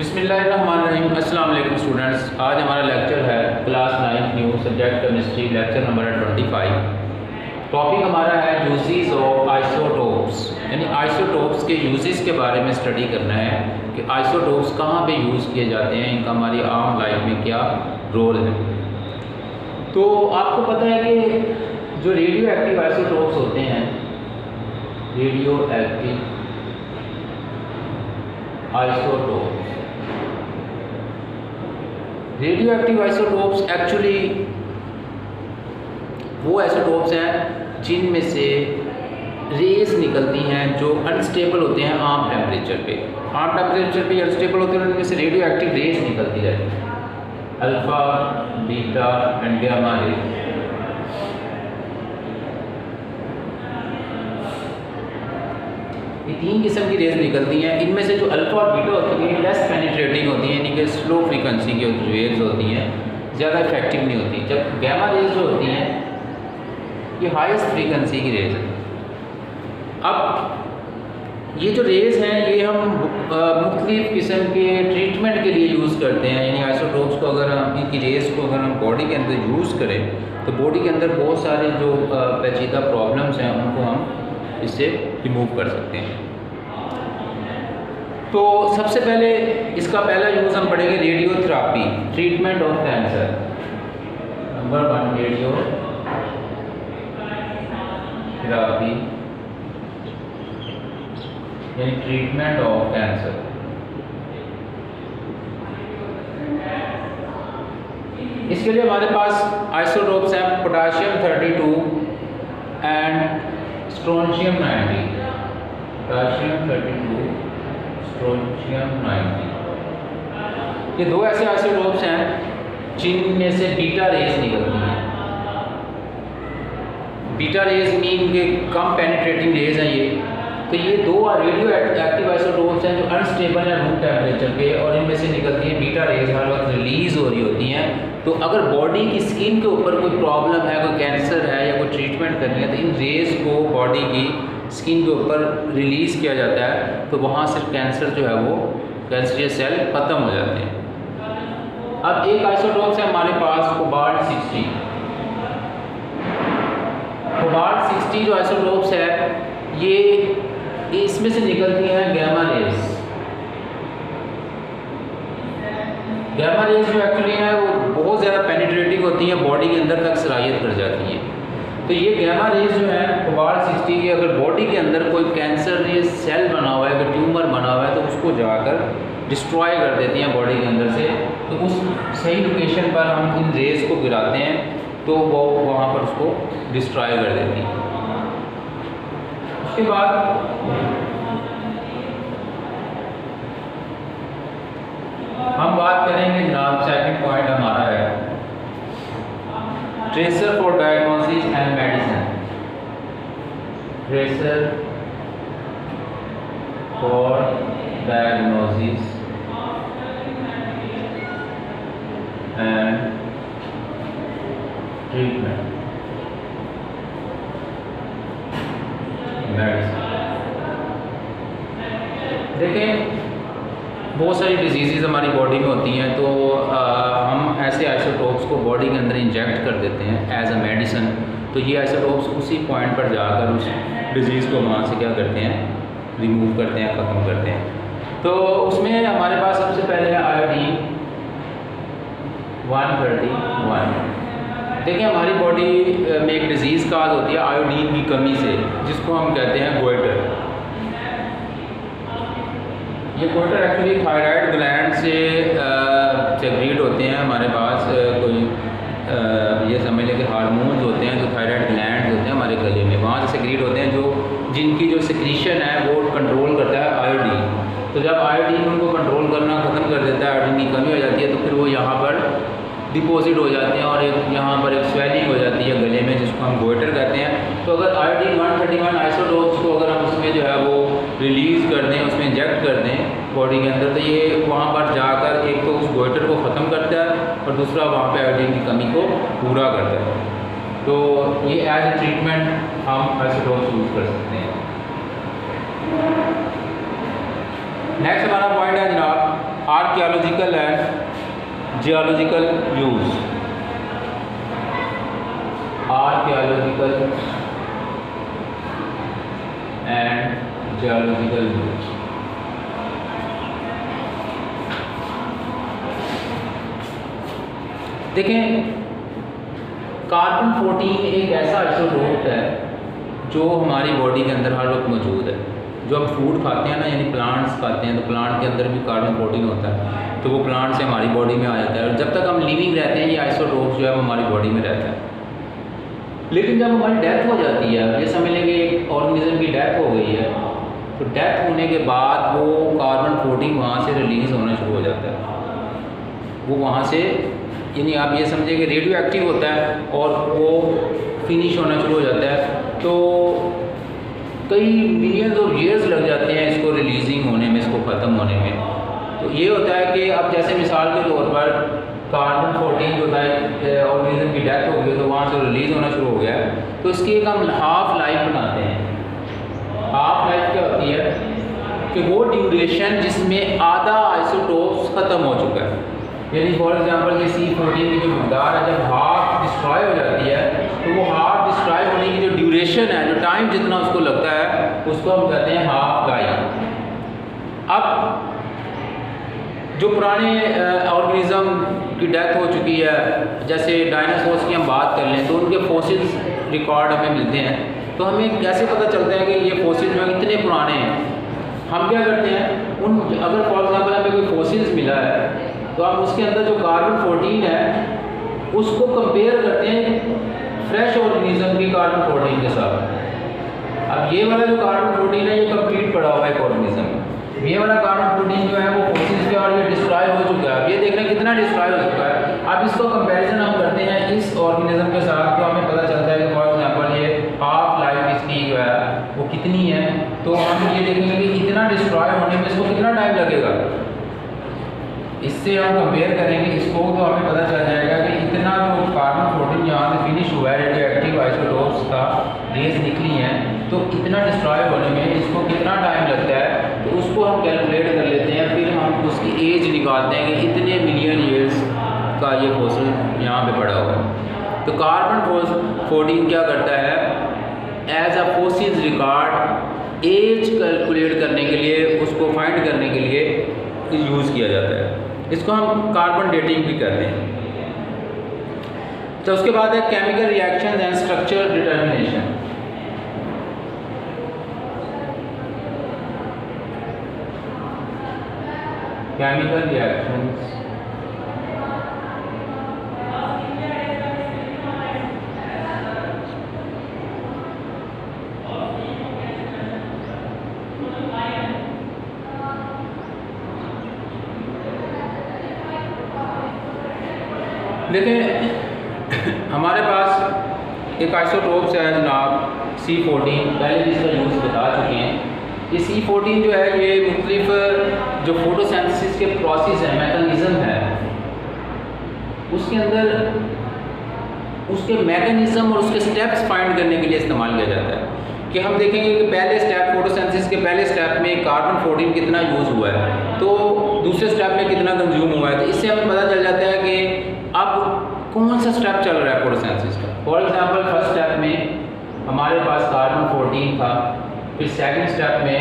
बिस्मिल्लाहिर्रहमानिर्रहीम। अस्सलाम वालेकुम स्टूडेंट्स। आज हमारा लेक्चर है class 9 new subject chemistry, lecture number 25। Topic हमारा है यूजेस ऑफ आइसोटोप्स, यानी आइसोटोप्स के यूजेस के बारे में स्टडी करना है कि आइसोटोप्स कहाँ पे यूज़ किए जाते हैं, इनका हमारी आम लाइफ में क्या रोल है। तो आपको पता है कि जो रेडियो एक्टिव आइसोटोप्स होते हैं, radio active isotopes, radio active isotopes actually वो आइसोटोप्स हैं जिनमें से रेस निकलती हैं जो अनस्टेबल होते हैं आम टेम्परेचर पे। आम टेम्परेचर पे अनस्टेबल होते हैं, उनमें से रेडियो एक्टिव रेस निकलती है, alpha, beta and gamma rays. ये तीन किस्म की रेस निकलती हैं। इनमें से जो अल्फ़ा और बीटा होती हैं लेस पेनिट्रेटिंग होती हैं, यानी कि स्लो फ्रीक्वेंसी की वेव्स होती हैं, ज़्यादा इफेक्टिव नहीं होती। जब गामा रेस जो होती हैं ये हाईएस्ट फ्रीक्वेंसी की रेस है। अब ये जो रेस हैं ये हम मुख्तलिफ़ किस्म के ट्रीटमेंट के लिए यूज़ करते हैं, यानी आइसोटोप्स को अगर हम इनकी रेस को अगर हम बॉडी के अंदर यूज़ करें तो बॉडी के अंदर बहुत सारे जो पेचीदा प्रॉब्लम्स हैं उनको हम इससे रिमूव कर सकते हैं। तो सबसे पहले इसका पहला यूज़ हम पढ़ेंगे radiotherapy, treatment of cancer. Number 1 radio therapy यानी ट्रीटमेंट ऑफ कैंसर। इसके लिए हमारे पास आइसोटोप्स हैं potassium 32 and strontium 90। Potassium 32, strontium 90, ये दो ऐसे आइसोटोप्स हैं जिनमें से बीटा रेस निकलती हैं। बीटा रेस मीन के कम पेनिट्रेटिंग रेस हैं ये। तो ये दो रेडियो एक्टिव आइसोटोप्स हैं जो अनस्टेबल हैं रूम टेम्परेचर पे, और इनमें से निकलती है बीटा रेस, हर वक्त रिलीज़ हो रही होती हैं। तो अगर बॉडी की स्किन के ऊपर कोई प्रॉब्लम है, कोई कैंसर है या कोई ट्रीटमेंट करनी है, तो इन रेस को बॉडी की स्किन के ऊपर रिलीज़ किया जाता है, तो वहाँ से कैंसर जो है वो कैंसरियस सेल ख़त्म हो जाते हैं। अब एक आइसोटोप्स है हमारे पास कोबाल्ट 60। कोबाल्ट 60 जो आइसोटोप्स है ये इसमें से निकलती हैं गामा रेस। गामा रेस जो एक्चुअली है वो बहुत ज़्यादा पेनिट्रेटिंग होती हैं, बॉडी के अंदर तक सरायत कर जाती हैं। तो ये गामा रेस जो है कोबाल्ट 60 की, अगर बॉडी के अंदर कोई कैंसर सेल बना हुआ है, कोई ट्यूमर बना हुआ है, तो उसको जाकर डिस्ट्रॉय कर देती हैं बॉडी के अंदर से। तो उस सही लोकेशन पर हम इन रेस को गिराते हैं तो वो वहाँ पर उसको डिस्ट्रॉय कर देती हैं। उसके बाद हम बात करेंगे जनाब, सेकंड पॉइंट हमारा है tracer for diagnosis and medicine. Tracer for diagnosis and treatment medicine. देखें बहुत सारी डिजीज़ हमारी बॉडी में होती हैं, तो हम ऐसे आइसोटोप्स को बॉडी के अंदर इंजेक्ट कर देते हैं एज अ मेडिसिन। तो ये आइसोटोप्स उसी पॉइंट पर जाकर उस डिज़ीज़ को वहाँ से क्या करते हैं, रिमूव करते हैं, ख़त्म करते हैं। तो उसमें हमारे पास सबसे पहले है आयोडीन 131। देखिए हमारी बॉडी में एक डिज़ीज़ काज होती है आयोडीन की कमी से, जिसको हम कहते हैं गोइटर। ये गोइटर एक्चुअली थायराइड ग्लैंड से सेक्रीट होते हैं। हमारे पास कोई ये समझ लें कि हार्मोन्स होते हैं जो थायराइड ग्लैंड होते हैं हमारे गले में, वहाँ से सेक्रीट होते हैं, जो जिनकी जो सिक्रीशन है वो कंट्रोल करता है आयोडीन। तो जब आयोडीन उनको कंट्रोल करना ख़त्म कर देता है, आयोडीन की कमी हो जाती है, तो फिर वो यहाँ पर डिपॉजिट हो जाते हैं और एक यहाँ पर एक स्वेलिंग हो जाती है गले में, जिसको हम गोइटर कहते हैं। तो अगर आयोडीन 131 आइसोटोप्स को अगर हम उसमें जो है वो रिलीज़ कर दें, उसमें इंजेक्ट कर दें बॉडी के अंदर, तो ये वहाँ पर जाकर एक तो उस गोइटर को ख़त्म करता है और दूसरा वहाँ पे आयोडीन की कमी को पूरा करता है। तो ये एज ए ट्रीटमेंट हम आइसोटोप्स यूज़ कर सकते हैं। नेक्स्ट हमारा पॉइंट है जनाब archaeological and geological use, archaeological and geological use. देखें, कार्बन 14 एक ऐसा आइसोटोप है जो हमारी बॉडी के अंदर हर वक्त मौजूद है। जो हम फूड खाते हैं ना, यानी प्लांट्स खाते हैं, तो प्लांट के अंदर भी कार्बन 14 होता है, तो वो प्लांट से हमारी बॉडी में आ जाता है। और जब तक हम लिविंग रहते हैं ये आइसोटोप जो है वो हमारी बॉडी में रहता है। लेकिन जब हमारी डेथ हो जाती है, ये समझ लेंगे एक ऑर्गेनिज्म की डेथ हो गई है, तो डेथ होने के बाद वो कार्बन 14 वहाँ से रिलीज़ होना शुरू हो जाता है। वो वहाँ से, यानी आप ये समझिए कि रेडियो एक्टिव होता है और वो फिनिश होना शुरू हो जाता है। तो कई मिलियंस ऑफ ईयर्स लग जाते हैं इसको रिलीजिंग होने में, इसको ख़त्म होने में। तो ये होता है कि अब जैसे मिसाल के तौर पर कार्बन 14 जो है ऑर्गेनिज्म की डेथ हो गई तो वहाँ से रिलीज़ होना शुरू हो गया, तो इसकी एक हम हाफ लाइफ बनाते हैं। हाफ लाइफ क्या होती है कि वो ड्यूरेशन जिसमें आधा आइसोटोप्स ख़त्म हो चुका है। यानी फॉर एग्जांपल ये C14 की जो मकदार है जब हाफ डिस्ट्रॉय हो जाती है, तो वो हाफ डिस्ट्रॉय होने की जो ड्यूरेशन है, जो टाइम जितना उसको लगता है, उसको हम कहते हैं हाफ लाइफ। अब जो पुराने ऑर्गेनिज्म की डेथ हो चुकी है, जैसे डायनासोर्स की हम बात कर लें, तो उनके फॉसिल्स रिकॉर्ड हमें मिलते हैं। तो हमें कैसे पता चलता है कि ये फॉसिल जो है इतने पुराने हैं? हम क्या करते हैं, अगर फॉर एग्जांपल हमें कोई फॉसिल्स मिला है तो हम उसके अंदर जो कार्बन 14 है उसको कंपेयर करते हैं फ्रेश ऑर्गेनिज्म की कार्बन 14 के साथ। अब ये वाला जो कार्बन 14 है ये कंप्लीट पड़ा हुआ है एक ऑर्गेनिज्म, ये वाला कार्बन 14 जो है वो फॉसिल्स पे और ये डिस्ट्रॉय हो चुका है। ये देखना कितना डिस्ट्रॉय हो चुका है। अब इसको कंपैरिजन हम करते हैं इस ऑर्गेनिज्म के साथ, तो हमें पता चलता है कि फॉर एग्जांपल ये हाफ लाइफ इसकी जो है वो कितनी है। तो हम ये देखेंगे कि इतना डिस्ट्रॉय होने में इसको कितना टाइम लगेगा। इससे हम कंपेयर करेंगे इसको, तो हमें पता चल जाएगा कि इतना जो कार्बन 14 यहाँ से फिनिश हुआ है, रेडियो एक्टिव आइसोटोप्स का रेज निकली हैं, तो इतना डिस्ट्रॉय होने में इसको कितना टाइम लगता है, तो उसको हम कैलकुलेट कर लेते हैं। फिर हम उसकी एज निकालते हैं कि इतने मिलियन ईयर्स का ये फॉसिल यहाँ पे पड़ा हुआ है। तो कार्बन 14 क्या करता है, as a fossils record age calculate करने के लिए, उसको फाइंड करने के लिए यूज़ किया जाता है। इसको हम कार्बन डेटिंग भी कहते हैं। तो उसके बाद है chemical reaction and structure determination. Chemical reactions देखिए, हमारे पास एक आइसोटोप्स है जनाब C14, पहले भी इसका यूज़ बता चुके हैं। ये C14 जो है ये मुख्तलिफ जो फोटोसिंथेसिस के प्रोसेस है, मैकेनिज़्म है, उसके अंदर उसके मैकेनिज़्म और उसके स्टेप्स फाइंड करने के लिए इस्तेमाल किया जाता है। कि हम देखेंगे कि पहले स्टेप फोटोसिंथेसिस के पहले स्टेप में कार्बन 14 कितना यूज़ हुआ है, तो दूसरे स्टेप में कितना कंज्यूम हुआ है। तो इससे हमें पता चल जाता है कि अब कौन सा स्टेप चल रहा है फोटोसिंथेसिस का। फॉर एग्जांपल फर्स्ट स्टेप में हमारे पास कार्बन 14 था, फिर सेकंड स्टेप में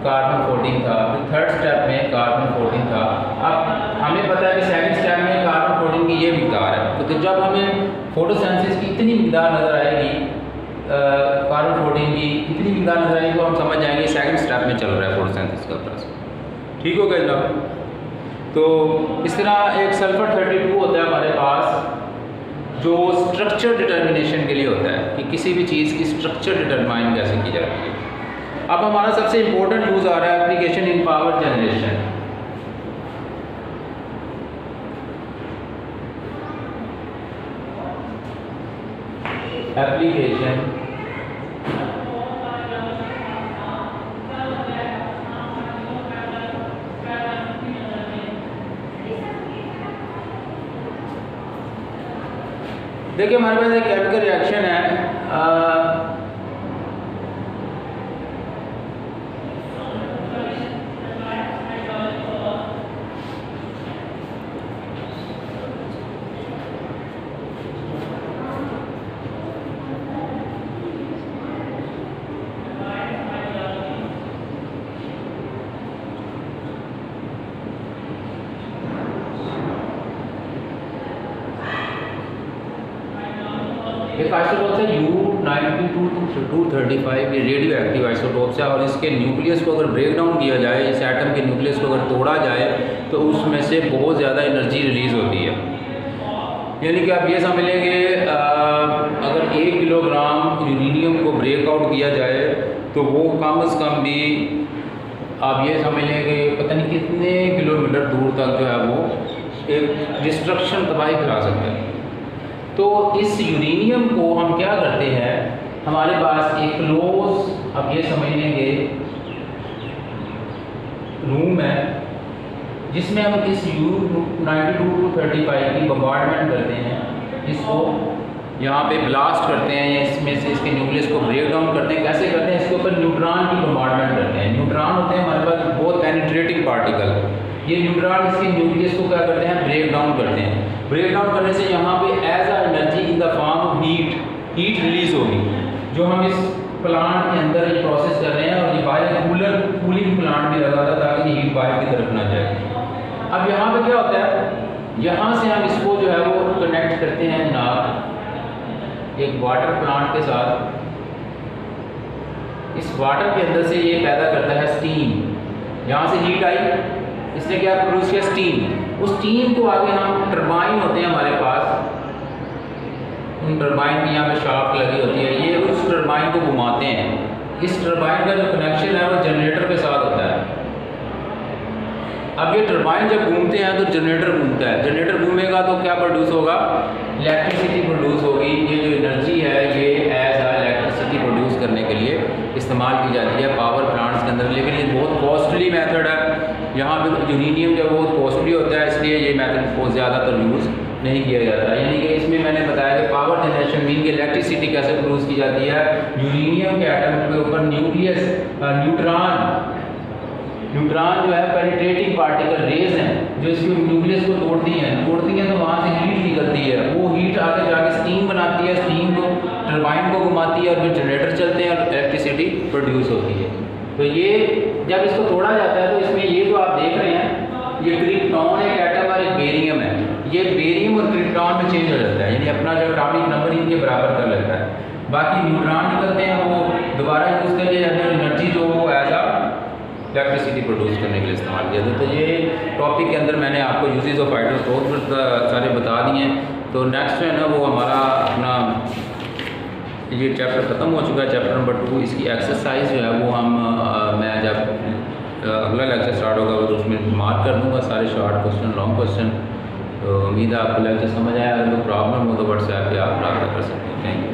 कार्बन 14 था, फिर थर्ड स्टेप में कार्बन 14 था। अब हमें पता है कि सेकंड स्टेप में कार्बन 14 की ये मिकदार है, तो जब हमें फोटोसिंथेसिस की इतनी मिकदार नज़र आएगी, कार्बन 14 की इतनी मिकदार नज़र आएगी, तो हम समझ जाएंगे सेकंड स्टेप में चल रहा है फोटोसिंथेसिस का प्रोसेस। ठीक हो गया जनाब। तो इस तरह एक सल्फर 32 होता है हमारे पास, जो स्ट्रक्चर डिटर्मिनेशन के लिए होता है कि किसी भी चीज़ की स्ट्रक्चर डिटरमाइन कैसे की जाती है। अब हमारा सबसे इम्पोर्टेंट यूज़ आ रहा है application in power generation. Application देखिए, हमारे पास एक केमिकल रिएक्शन है, एक आइसोटोप है U92-235, ये रेडियो एक्टिव आइसोटोप्स है और इसके न्यूक्लियस को अगर ब्रेक डाउन किया जाए, इस एटम के न्यूक्लियस को अगर तोड़ा जाए तो उसमें से बहुत ज़्यादा एनर्जी रिलीज़ होती है। यानी कि आप ये समझ लेंगे अगर 1 किलोग्राम यूरेनियम को ब्रेकआउट किया जाए तो वो कम से कम भी आप ये समझ लेंगे पता नहीं कितने किलोमीटर दूर तक जो है वो एक डिस्ट्रक्शन तबाही फैला सकता है। तो इस यूरेनियम को हम क्या करते हैं, हमारे पास एक क्लोज आप ये समझ लेंगे रूम है जिसमें हम इस U92-235 की बम्बार्डमेंट करते हैं, इसको यहाँ पे ब्लास्ट करते हैं या इसमें से इसके न्यूक्लियस को ब्रेक डाउन करते हैं। कैसे करते हैं, इसके ऊपर न्यूट्रॉन की बम्बार्डमेंट करते हैं। न्यूट्रॉन होते हैं हमारे पास बहुत पेनिट्रेटिंग पार्टिकल, ये न्यूट्रॉन इसके न्यूक्लियस को क्या करते हैं, ब्रेक डाउन करते हैं। ब्रेक डाउन करने से यहाँ पे as a energy in the form of heat release होगी, जो हम इस प्लांट के अंदर ये प्रोसेस कर रहे हैं। और ये बाहर कूलिंग प्लांट भी लगा था ताकि हीट बाहर की तरफ ना जाए। अब यहाँ पे क्या होता है, यहाँ से हम इसको जो है वो कनेक्ट करते हैं जनाब एक वाटर प्लांट के साथ। इस वाटर के अंदर से ये पैदा करता है स्टीम, यहाँ से हीट आई, इसने क्या प्रोड्यूस किया, स्टीम। उस स्टीम को आगे हम टरबाइन होते हैं हमारे पास, उन टरबाइन की यहाँ पे शाफ्ट लगी होती है, ये उस टरबाइन को घुमाते हैं। इस टरबाइन का जो कनेक्शन है वो जनरेटर के साथ होता है। अब ये टरबाइन जब घूमते हैं तो जनरेटर घूमता है, जनरेटर घूमेगा तो क्या प्रोड्यूस होगा, इलेक्ट्रिसिटी प्रोड्यूस होगी। ये जो एनर्जी है ये एज आ इलेक्ट्रिसिटी प्रोड्यूस करने के लिए इस्तेमाल की जाती है पावर प्लांट्स के अंदर। लेकिन ये बहुत कॉस्टली मेथड है, यहाँ पे यूरेनियम जब बहुत कॉस्टली होता है इसलिए ये मेथड बहुत ज़्यादातर यूज़ नहीं किया जाता। यानी कि इसमें मैंने बताया कि पावर जनरेशन मीन की इलेक्ट्रिसिटी कैसे प्रोड्यूस की जाती है, यूरेनियम के एटम के ऊपर न्यूट्रॉन जो है पेनिट्रेटिंग पार्टिकल रेज हैं जो इसके न्यूक्लियस को तोड़ती हैं तो वहाँ से हीट निकलती है। वो हीट आगे जाके स्टीम बनाती है, स्टीम को टरबाइन को घुमाती है और फिर जनरेटर चलते हैं और इलेक्ट्रिसिटी प्रोड्यूस होती है। तो ये जब इसको तोड़ा जाता है तो इसमें ये जो आप देख रहे हैं ये क्रिप्टॉन एक एटम और एक बेरियम है, ये बेरियम और क्रिप्टॉन में चेंज हो जाता है, यानी अपना जो एटॉमिक नंबर इनके बराबर कर लेता है। बाकी न्यूट्रॉन निकलते हैं वो दोबारा यूज़ करके एनर्जी जो वो एज आ इलेक्ट्रिसिटी प्रोड्यूस करने के लिए इस्तेमाल किया था। तो ये टॉपिक के अंदर मैंने आपको यूजेस ऑफ हाइड्रोस्टोव सारे बता दिए हैं। तो नेक्स्ट है ना वो हमारा अपना ये चैप्टर ख़त्म हो चुका है, चैप्टर नंबर 2। इसकी एक्सरसाइज जो है वो मैं जब अगला लेक्चर स्टार्ट होगा तो उसमें मार्क कर दूँगा सारे शॉर्ट क्वेश्चन, लॉन्ग क्वेश्चन। तो उम्मीद है आपको लेक्चर समझ आया। अगर कोई प्रॉब्लम हो तो व्हाट्सएप पे आप रब्ता कर सकते हैं। Thank you.